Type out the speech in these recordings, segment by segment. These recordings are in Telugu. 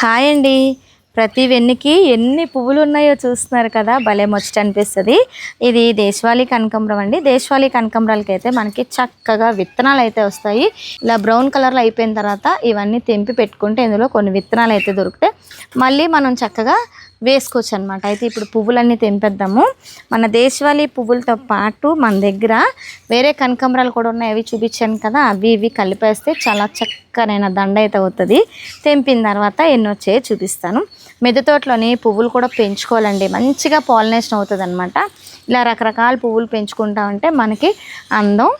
హాయ్ అండి. ప్రతి వెన్నికి ఎన్ని పువ్వులు ఉన్నాయో చూస్తున్నారు కదా, భలే ముచ్చట అనిపిస్తుంది. ఇది దేశవాళీ కనకాంబరం అండి. దేశవాళీ కనకాంబరాలకి అయితే మనకి చక్కగా విత్తనాలు అయితే వస్తాయి. ఇలా బ్రౌన్ కలర్లో అయిపోయిన తర్వాత ఇవన్నీ తెంపి పెట్టుకుంటే ఇందులో కొన్ని విత్తనాలు అయితే దొరికితే మళ్ళీ మనం చక్కగా వేసుకోవచ్చు అనమాట. అయితే ఇప్పుడు పువ్వులన్నీ తెంపేద్దాము. మన దేశవాళీ పువ్వులతో పాటు మన దగ్గర వేరే కనకాంబరాలు కూడా ఉన్నాయి, అవి చూపించాను కదా, అవి ఇవి కలిపేస్తే చాలా చక్కనైన దండ అయితే అవుతుంది. తెంపిన తర్వాత ఎన్ని వచ్చాయో చూపిస్తాను. మిద్దె తోటలోని పువ్వులు కూడా పెంచుకోవాలండి, మంచిగా పాలినేషన్ అవుతుంది అనమాట. ఇలా రకరకాల పువ్వులు పెంచుకుంటా ఉంటే మనకి అందం,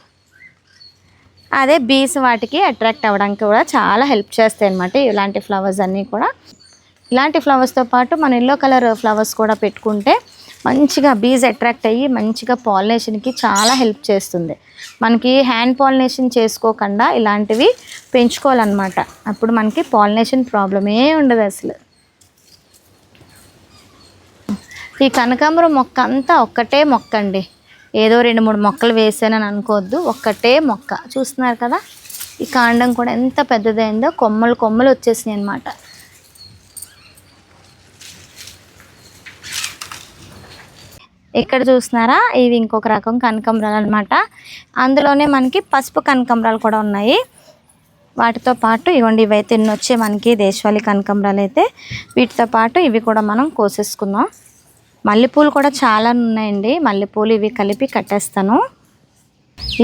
అదే బీస్ వాటికి అట్రాక్ట్ అవ్వడానికి కూడా చాలా హెల్ప్ చేస్తాయి అన్నమాట. ఇలాంటి ఫ్లవర్స్ అన్నీ కూడా, ఇలాంటి ఫ్లవర్స్తో పాటు మన ఎల్లో కలర్ ఫ్లవర్స్ కూడా పెట్టుకుంటే మంచిగా బీజ్ అట్రాక్ట్ అయ్యి మంచిగా పాలినేషన్కి చాలా హెల్ప్ చేస్తుంది. మనకి హ్యాండ్ పాలినేషన్ చేసుకోకుండా ఇలాంటివి పెంచుకోవాలన్నమాట. అప్పుడు మనకి పాలినేషన్ ప్రాబ్లమే ఉండదు అసలు. ఈ కనకాంబరం మొక్క అంతా ఒక్కటే మొక్క అండి, ఏదో 2-3 మొక్కలు వేసానని అనుకోవద్దు, ఒక్కటే మొక్క. చూస్తున్నారు కదా, ఈ కాండం కూడా ఎంత పెద్దదైందో, కొమ్మలు కొమ్మలు వచ్చేసినాయి అన్నమాట. ఇక్కడ చూస్తున్నారా, ఇవి ఇంకొక రకం కనకాంబరాలు అనమాట. అందులోనే మనకి పసుపు కనకాంబరాలు కూడా ఉన్నాయి. వాటితో పాటు ఇవ్వండి, ఇవైతే ఎన్ని వచ్చాయి మనకి దేశవాళీ కనకాంబరాలు అయితే. వీటితో పాటు ఇవి కూడా మనం కోసేసుకుందాం. మల్లెపూలు కూడా చాలా ఉన్నాయండి, మల్లెపూలు ఇవి కలిపి కట్టేస్తాను.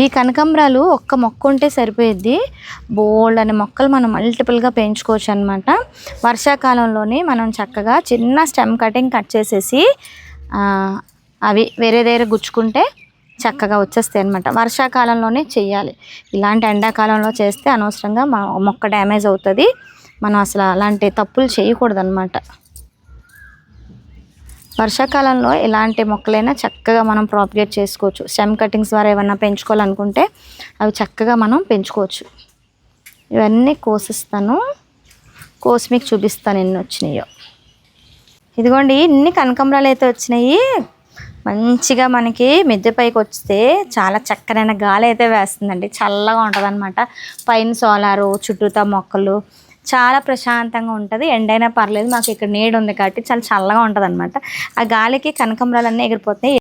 ఈ కనకాంబరాలు ఒక్క మొక్క ఉంటే సరిపోయిద్ది, బోల్డ్ అనే మొక్కలు మనం మల్టిపుల్గా పెంచుకోవచ్చు అనమాట. వర్షాకాలంలోనే మనం చక్కగా చిన్న స్టెమ్ కటింగ్ కట్ చేసేసి అవి వేరే దగ్గర గుచ్చుకుంటే చక్కగా వచ్చేస్తాయి అన్నమాట. వర్షాకాలంలోనే చెయ్యాలి, ఇలాంటి ఎండాకాలంలో చేస్తే అనవసరంగా మొక్క డ్యామేజ్ అవుతుంది. మనం అసలు అలాంటి తప్పులు చేయకూడదు అనమాట. వర్షాకాలంలో ఎలాంటి మొక్కలైనా చక్కగా మనం ప్రాపగేట్ చేసుకోవచ్చు. స్టెమ్ కటింగ్స్ ద్వారా ఏమన్నా పెంచుకోవాలనుకుంటే అవి చక్కగా మనం పెంచుకోవచ్చు. ఇవన్నీ కోసిస్తాను, కోసి మీకు చూపిస్తాను ఎన్ని వచ్చినాయో. ఇదిగోండి, ఇన్ని కనకాంబరాలు అయితే వచ్చినాయి. మంచిగా మనకి మిద్దె పైకి వస్తే చాలా చక్కనైన గాలి అయితే వేస్తుందండి, చల్లగా ఉంటుంది అనమాట. పైన సోలారు, చుట్టూతా మొక్కలు, చాలా ప్రశాంతంగా ఉంటుంది. ఎండైనా పర్లేదు, మాకు ఇక్కడ నీడ ఉంది కాబట్టి చాలా చల్లగా ఉంటుంది అనమాట. ఆ గాలికి కనకాంబరాలన్నీ ఎగిరిపోతాయి.